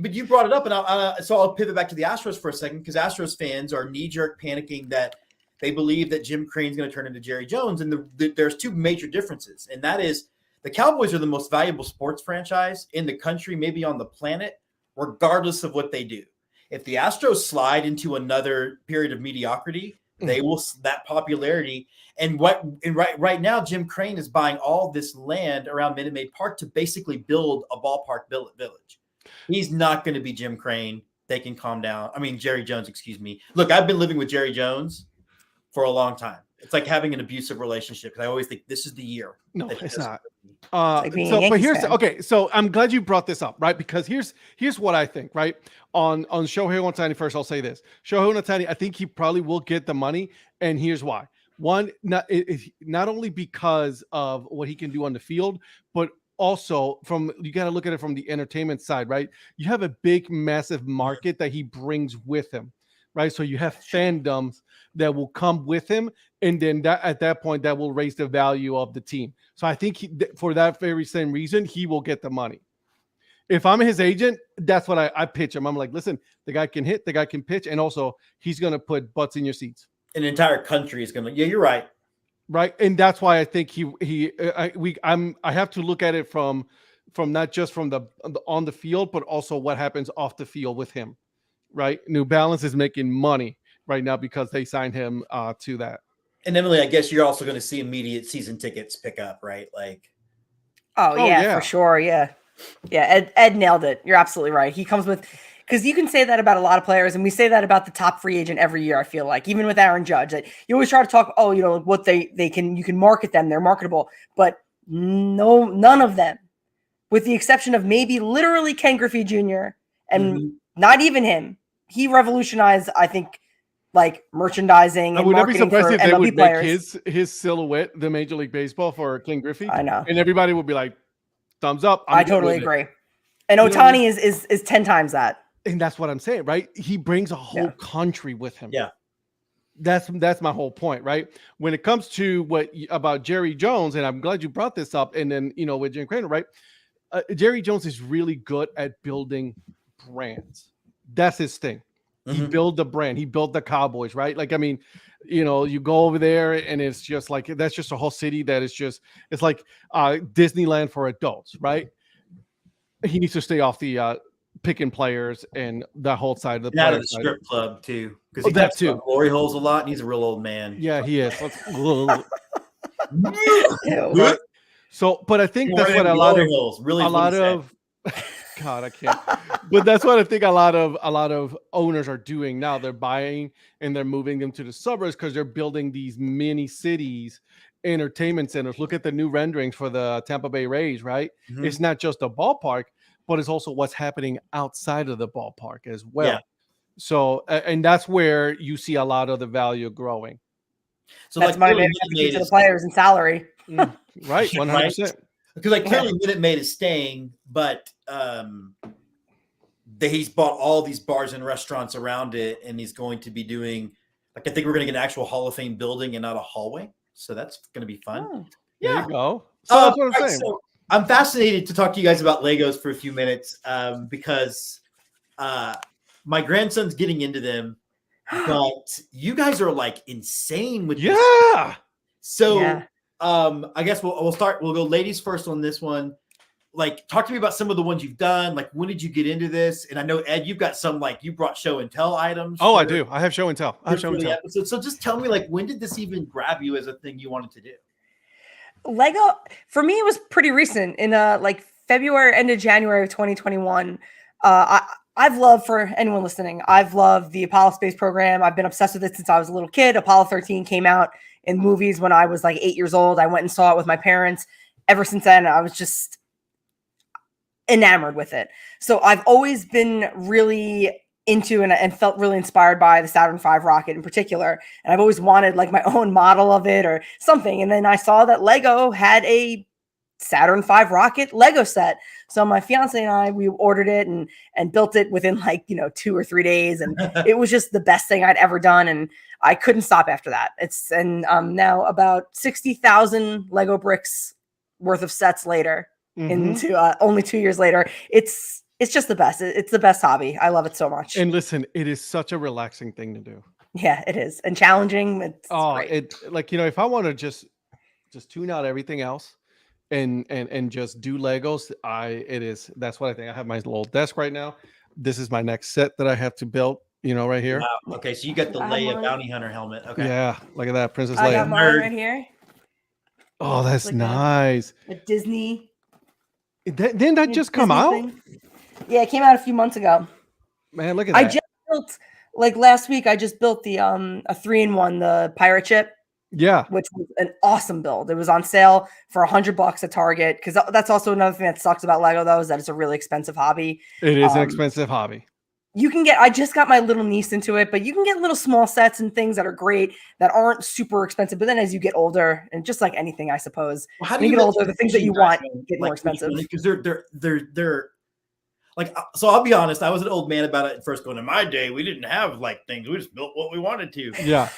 But you brought it up, and so I'll pivot back to the Astros for a second, because Astros fans are knee-jerk panicking that they believe that Jim Crane's going to turn into Jerry Jones, and there's two major differences, and that is the Cowboys are the most valuable sports franchise in the country, maybe on the planet, regardless of what they do. If the Astros slide into another period of mediocrity, they will that popularity. And right now, Jim Crane is buying all this land around Minute Maid Park to basically build a ballpark village. He's not going to be Jim Crane. They can calm down. I mean, Jerry Jones, excuse me. Look, I've been living with Jerry Jones for a long time. It's like having an abusive relationship, because I always think this is the year. No, it's not. So I'm glad you brought this up, right? Because here's what I think, right? On Shohei Ohtani, first I'll say this. Shohei Ohtani, I think he probably will get the money, and here's why. One, not only because of what he can do on the field, but also you got to look at it from the entertainment side, right? You have a big, massive market that he brings with him, right? So you have fandoms that will come with him, and then at that point, that will raise the value of the team. So I think for that very same reason, he will get the money. If I'm his agent, that's what I pitch him. I'm like, listen, the guy can hit, the guy can pitch, and also he's going to put butts in your seats. An entire country is going to. Yeah, you're right. Right, and that's why I think I have to look at it from not just from the on the field, but also what happens off the field with him. Right, New Balance is making money right now because they signed him to that. And Emily, I guess you're also going to see immediate season tickets pick up, right? Like, oh yeah, for sure, yeah. Ed nailed it. You're absolutely right. He comes with. Because you can say that about a lot of players, and we say that about the top free agent every year, I feel like, even with Aaron Judge. That you always try to talk, what they can, you can market them, they're marketable. But none of them, with the exception of maybe literally Ken Griffey Jr. and not even him, he revolutionized, I think, like merchandising and marketing for MLB players. They would make his silhouette the Major League Baseball for Ken Griffey. I know. And everybody would be like, thumbs up. I totally agree. And Ohtani is 10 times that. And that's what I'm saying, right? He brings a whole country with him. Yeah. That's my whole point, right? When it comes to about Jerry Jones, and I'm glad you brought this up, and then, with Jim Crane, right? Jerry Jones is really good at building brands. That's his thing. Mm-hmm. He built the brand. He built the Cowboys, right? Like, I mean, you go over there and it's just like, that's just a whole city that is just, it's like Disneyland for adults, right? He needs to stay off the picking players and the whole side of the out of the strip club too, because he talks about glory holes a lot, and he's a real old man. Yeah, he is. Right? So, but I think that's what a lot of God, I can't. But that's what I think a lot of owners are doing now. They're buying and they're moving them to the suburbs because they're building these mini cities, entertainment centers. Look at the new renderings for the Tampa Bay Rays, right? Mhm. It's not just a ballpark, but it's also what's happening outside of the ballpark as well. Yeah. So, and that's where you see a lot of the value growing, So That's like my clearly advantage Minute to Maid the is players and salary. right? 100%. because like clearly Minute Maid is staying, but he's bought all these bars and restaurants around it, and he's going to be doing like I think we're going to get an actual Hall of Fame building and not a hallway. So that's going to be fun. Oh. There Yeah. you go. So that's what I'm right, saying. so I'm fascinated to talk to you guys about Legos for a few minutes because my grandson's getting into them, but you guys are like insane with this. Yeah. So Yeah. I guess we'll start. We'll go ladies first on this one. Like, talk to me about some of the ones you've done. Like, when did you get into this? And I know Ed, you've got some like you brought show and tell items. Oh, I for- do. I have show and tell. I have show for and the tell. episode. So just tell me, like, when did this even grab you as a thing you wanted to do? Lego for me it was pretty recent in like February, end of January of 2021. I've loved, for anyone listening, I've loved the Apollo space program. I've been obsessed with it since I was a little kid. Apollo 13 came out in movies when I was like 8 years old. I went and saw it with my parents. Ever since then, I was just enamored with it. So I've always been really into and felt really inspired by the Saturn V rocket in particular. And I've always wanted like my own model of it or something. And then I saw that Lego had a Saturn V rocket Lego set. So my fiance and I, we ordered it and built it within like, 2 or 3 days. And it was just the best thing I'd ever done. And I couldn't stop after that. And now about 60,000 Lego bricks worth of sets later into only 2 years later. It's just the best. It's the best hobby. I love it so much. And listen, it is such a relaxing thing to do. Yeah, it is. And challenging. It's great. It like, if I want to just tune out everything else and just do Legos, that's what I think. I have my little desk right now. This is my next set that I have to build, right here. Wow. Okay, so you got the I have Leia mine. bounty hunter helmet. Okay. Yeah, look at that, Princess I got Leia. mine Nerd. right here. Oh, that's like a- nice. A Disney. Didn't that just come Disney out? thing. Yeah, it came out a few months ago. Man, look at I that. just built, like last week, I just built the a 3-in-1, the pirate ship, Yeah. which was an awesome build. It was on sale for $100 at Target, because that's also another thing that sucks about Lego, though, is that it's a really expensive hobby. It is an Um, expensive hobby. You can get, I just got my little niece into it, but you can get little small sets and things that are great that aren't super expensive. But then as you get older, and just like anything, I suppose, Well, how when you get let older, the things that you want get more expensive. Because they're like, so I'll be honest, I was an old man about it at first, going, in my day, we didn't have like things, we just built what we wanted to. Yeah.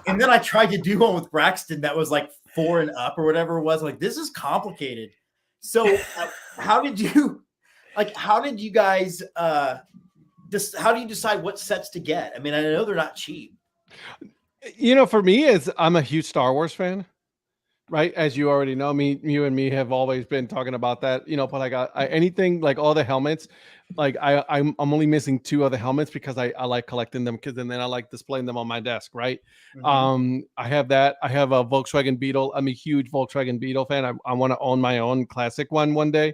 And then I tried to do one with Braxton that was like 4 and up or whatever it was. Like, this is complicated. So how did you guys how do you decide what sets to get? I mean, I know they're not cheap. For me, I'm a huge Star Wars fan, right? As you already know, you and me have always been talking about that, but like anything, like all the helmets, like I'm only missing 2 other helmets because I like collecting them, because then I like displaying them on my desk, right? Mhm. I have that. I have a Volkswagen Beetle. I'm a huge Volkswagen Beetle fan. I want to own my own classic one day.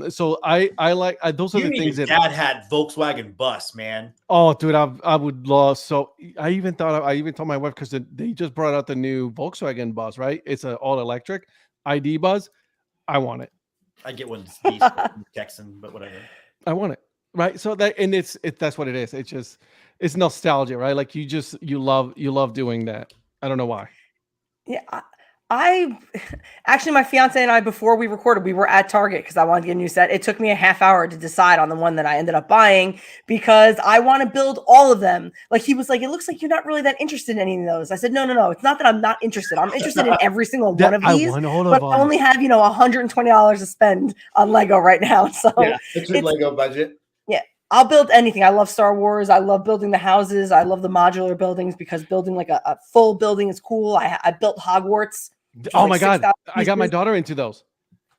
So I like those are You the and things your that dad had Volkswagen bus, man. Oh, dude, I would love. So I even told my wife, because they just brought out the new Volkswagen bus, right? It's an all electric ID bus. I want it. I get one of these from Texan, but whatever. I want it. Right. So that's what it is. It's nostalgia, right? Like you love doing that. I don't know why. Yeah, I actually, my fiance and I, before we recorded, we were at Target because I wanted to get a new set. It took me a half hour to decide on the one that I ended up buying because I want to build all of them. Like, he was like, it looks like you're not really that interested in any of those. I said, no. It's not that I'm not interested. I'm interested in every single one of these. I want all But of I them. only have, $120 to spend on Lego right now. So It's your It's- Lego budget. I'll build anything. I love Star Wars. I love building the houses. I love the modular buildings because building like a full building is cool. I built Hogwarts. Oh like my God. 6,000 I got my pieces. daughter into those.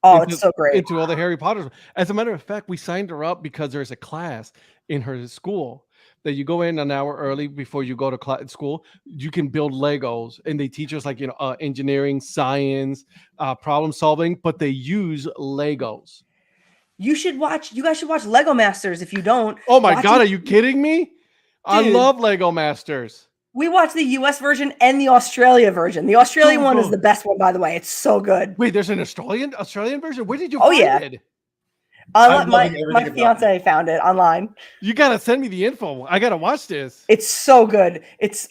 Oh, it's so great. Into all the Harry Potters. As a matter of fact, we signed her up because there's a class in her school that you go in an hour early before you go to school. You can build Legos, and they teach us like engineering, science, problem solving, but they use Legos. You guys should watch Lego Masters if you don't. Oh my Watch god, it. are you kidding me? I Dude. love Lego Masters. We watched the US version and the Australia version. The Australian So one is good. the best one, by the way. It's so good. Wait, there's an Australian version? Where did you Oh, find yeah. it? I'm My loving everything about fiance found it online. You gotta send me the info. I gotta watch this. It's so good. It's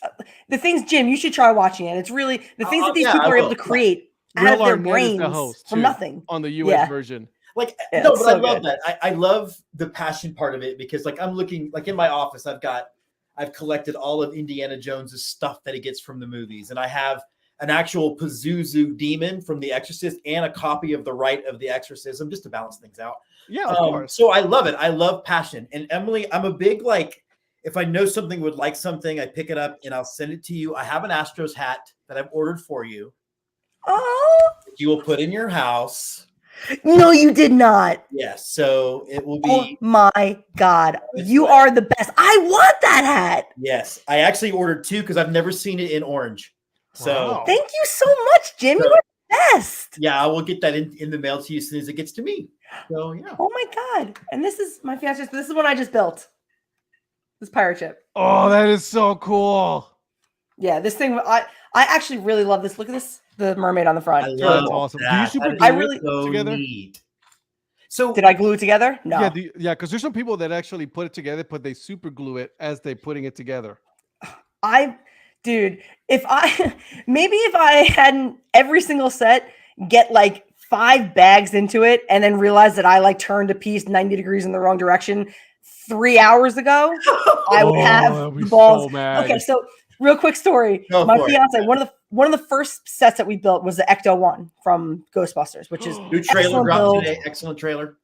the things, Jim, you should try watching it. It's really the things that these yeah, people I are able will. to create Will out of their Arnett is brains the host, from too, nothing. on the US Yeah. version. Like, Yeah, no, it's but I so love good. that. I love the passion part of it because, like, I'm looking, like, in my office, I've collected all of Indiana Jones's stuff that he gets from the movies, and I have an actual Pazuzu demon from The Exorcist and a copy of the Rite of the Exorcism just to balance things out. Yeah, of course. So I love it. I love passion. And Emily, I'm a big, like, if I know something would like something, I pick it up and I'll send it to you. I have an Astros hat that I've ordered for you. Oh That you will put in your house. no, you did not. Yes. So it will Oh be. my god. It's You like- are the best. I want that hat. Yes. I actually ordered 2 because I've never seen it in orange. So Wow. Thank you so much, Jim. So- You are the best. yeah, I will get that in the mail to you as soon as it gets to me. So yeah. Oh my god. And this is my fiance. This is one I just built. This pirate ship. Oh, that is so cool. Yeah, this thing I actually really love this. Look at this. The mermaid on the front. I It's love really cool. awesome. Do you that. super That glue is I really- so together? neat. So Did I glue it together? No. Yeah, because there's some people that actually put it together, but they super glue it as they're putting it together. Dude, if I hadn't every single set get like 5 bags into it and then realized that I like turned a piece 90 degrees in the wrong direction 3 hours ago, I would have I'd be the balls. so mad. Okay, so real quick story. Go My for it. fiance, one of the first sets that we built was the Ecto 1 from Ghostbusters, which is new trailer excellent dropped build. today. Excellent trailer.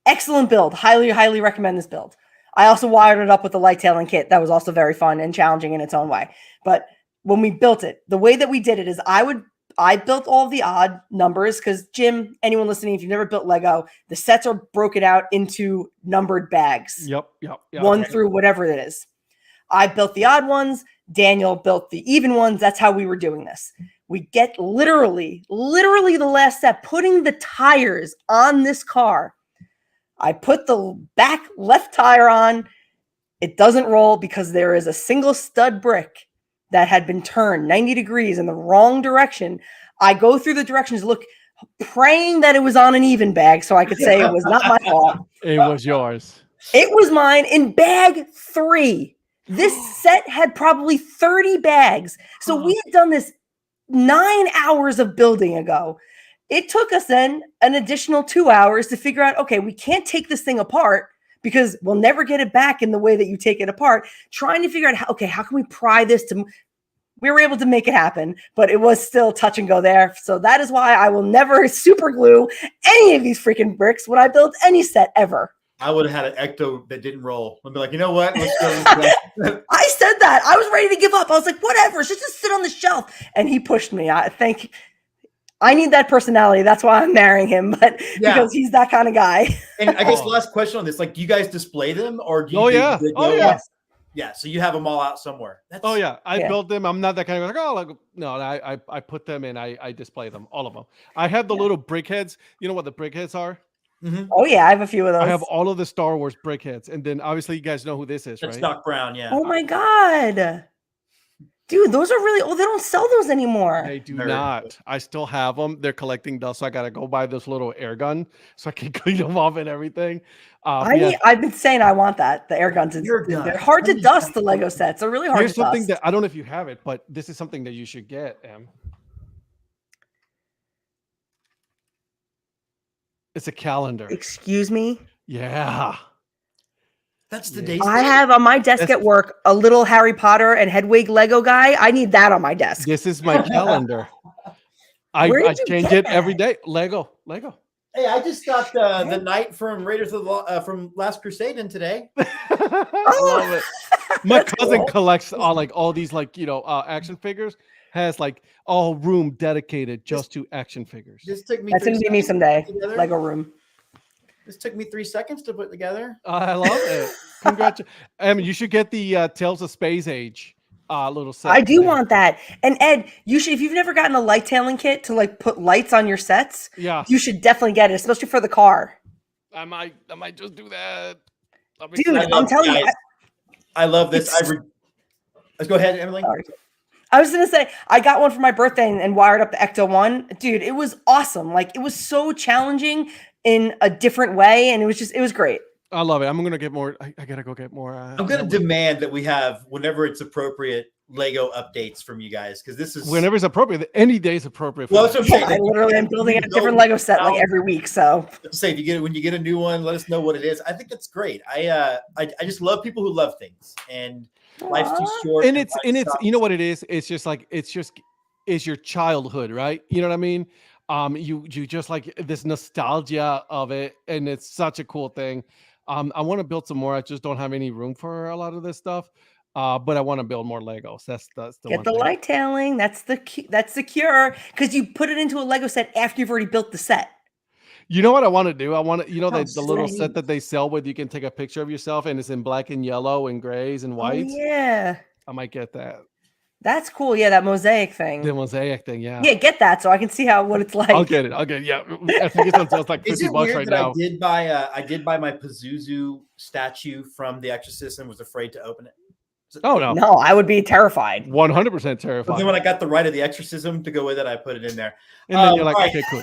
Excellent build. Highly recommend this build. I also wired it up with the light tailing kit. That was also very fun and challenging in its own way. But when we built it, the way that we did it is I built all the odd numbers because Jim, anyone listening, if you've never built Lego, the sets are broken out into numbered bags. Yep. 1 through whatever it is. I built the odd ones. Daniel built the even ones. That's how we were doing this. We get literally the last step, putting the tires on this car. I put the back left tire on. It doesn't roll because there is a single stud brick that had been turned 90 degrees in the wrong direction. I go through the directions, look, praying that it was on an even bag so I could say it was not my fault. It was yours. It was mine in bag 3. This set had probably 30 bags. So we had done this 9 hours of building ago. It took us then an additional 2 hours to figure out, okay, we can't take this thing apart because we'll never get it back in the way that you take it apart. Trying to figure out, how can we pry this to... We were able to make it happen, but it was still touch and go there. So that is why I will never super glue any of these freaking bricks when I build any set ever. I would have had an Ecto that didn't roll. I'd be like, you know what? Let's go. I said that. I was ready to give up. I was like, whatever, it's just sit on the shelf. And he pushed me. I need that personality. That's why I'm marrying him, but Yeah. because he's that kind of guy. And I guess the last question on this, like, do you guys display them or do you? Oh, do yeah. the- Oh, the- yeah. Yeah. So you have them all out somewhere. That's, Oh yeah, I Yeah. built them. I'm not that kind of no. I put them and I display them, all of them. I have the little brickheads. You know what the brickheads are? Mhm. Oh yeah, I have a few of those. I have all of the Star Wars brickheads, and then obviously you guys know who this is, That's right? Doc Brown. Yeah. Oh my god. Dude, those are really old. They don't sell those anymore. They do Very not. cool. I still have them. They're collecting dust, so I gotta go buy this little air gun so I can clean them off and everything. I've been saying I want that. The air guns. Air gun. They're hard to What is dust, that? the Lego sets. They're really hard Here's to something dust. that I don't know if you have it, but this is something that you should get, Em. It's a calendar. Excuse me. Yeah. That's the Yeah. day. I have on my desk That's- at work a little Harry Potter and Hedwig Lego guy. I need that on my desk. This is my calendar. I Where did you change get it every that? day. Lego. Hey, I just got the knight from Raiders of the from Last Crusade in today. I love it. My That's cousin cool. collects all these action figures. Has like a room dedicated just to action figures. This took me. That's 3 gonna be me seconds someday. to put together. Lego room. This took me 3 seconds to put together. I love it. Congratulations. I mean, you should get the Tales of Space Age little set. I do thing. want that. And Ed, you should, if you've never gotten a light tailing kit to like put lights on your sets, Yeah. you should definitely get it, especially for the car. I might just do that. Dude, I'm telling you, I love this. Let's go ahead, Emily. Sorry. I was gonna say I got one for my birthday and wired up the Ecto One. Dude, it was awesome. Like it was so challenging in a different way, and it was great. I love it. I'm gonna get more. I gotta go get more. I'm gonna demand that we have, whenever it's appropriate, Lego updates from you guys, because this is whenever it's appropriate. Any day is appropriate. Well, that's what I'm saying. I literally am building a different Lego set like every week. So say if you get it when you get a new one, let us know what it is. I think that's great. I just love people who love things, and life's too short. And it's you know what it is. It's your childhood, right? You know what I mean? You just like this nostalgia of it, and it's such a cool thing. I want to build some more. I just don't have any room for a lot of this stuff. But I want to build more Legos. That's the get the light tailing. That's the cure, because you put it into a Lego set after you've already built the set. You know what I want to do? I want to, the little sweet. set that they sell with you can take a picture of yourself and it's in black and yellow and grays and whites. Oh, yeah, I might get that. That's cool. Yeah, that mosaic thing. The mosaic thing, yeah. Yeah, get that so I can see what it's like. I'll get it. Yeah. I think it's on sale like Is $50 it weird right that now. I did buy my Pazuzu statue from The Exorcist and was afraid to open it. Oh no. No, I would be terrified. 100% terrified. But then when I got the right of the exorcism to go with it, I put it in there. And then you're like, right. okay, cool.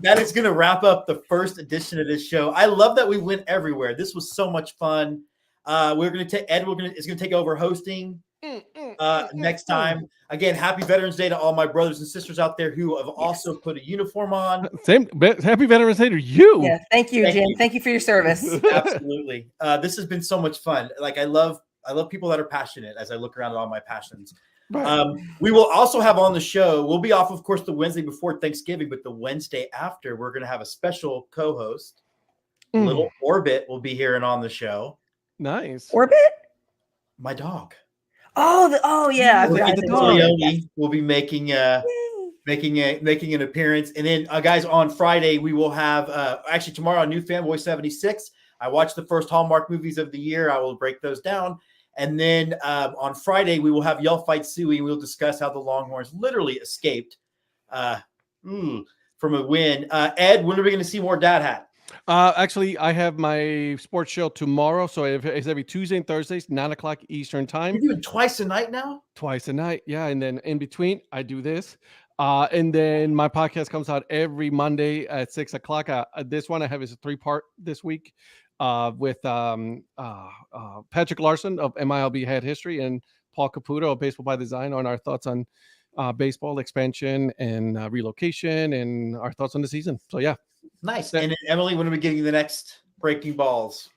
That is going to wrap up the first edition of this show. I love that we went everywhere. This was so much fun. We're going to take Ed. Is going to take over hosting next time. Again, happy Veterans Day to all my brothers and sisters out there who have also put a uniform on. Happy Veterans Day to you. Yeah, thank you, Jim. Thank you for your service. Absolutely. This has been so much fun. Like I love people that are passionate as I look around at all my passions. Right. We will also have on the show, we'll be off, of course, the Wednesday before Thanksgiving, but the Wednesday after, we're going to have a special co-host. Little Orbit will be here and on the show. Nice. Orbit? My dog. Oh yeah. Leone will be making an appearance. And then, guys, on Friday, we will have, actually tomorrow, on New Fanboy 76. I watched the first Hallmark movies of the year. I will break those down. And then on Friday, we will have Y'all Fight Suey. We'll discuss how the Longhorns literally escaped from a win. Ed, when are we going to see more Dad Hat? Actually, I have my sports show tomorrow. So it's every Tuesday and Thursdays, 9:00 Eastern time. You're doing twice a night now? Twice a night. Yeah. And then in between, I do this. And then my podcast comes out every Monday at 6:00. This one I have is a 3-part this week. With Patrick Larson of MILB Head History and Paul Caputo of Baseball by Design on our thoughts on baseball expansion and relocation and our thoughts on the season. So yeah. Nice. And then, Emily, when are we getting the next Breaking Balls?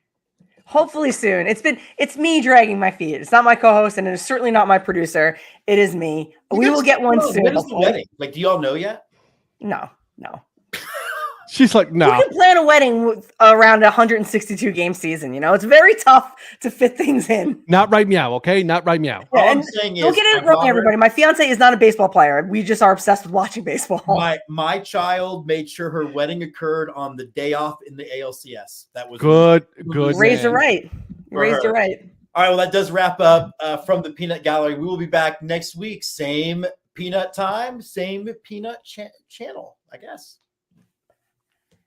Hopefully soon. It's me dragging my feet. It's not my co-host and it is certainly not my producer. It is me. We will get one soon. When is the wedding? Like, do y'all know yet? No. She's like, no. You can plan a wedding with around a 162 game season. It's very tough to fit things in. Not right meow, okay? Not right meow. All I'm saying is, don't get it wrong, everybody. My fiance is not a baseball player. We just are obsessed with watching baseball. My child made sure her wedding occurred on the day off in the ALCS. That was good. Raised her right. Raised her right. All right. Well, that does wrap up from the Peanut Gallery. We will be back next week. Same peanut time, same peanut channel, I guess.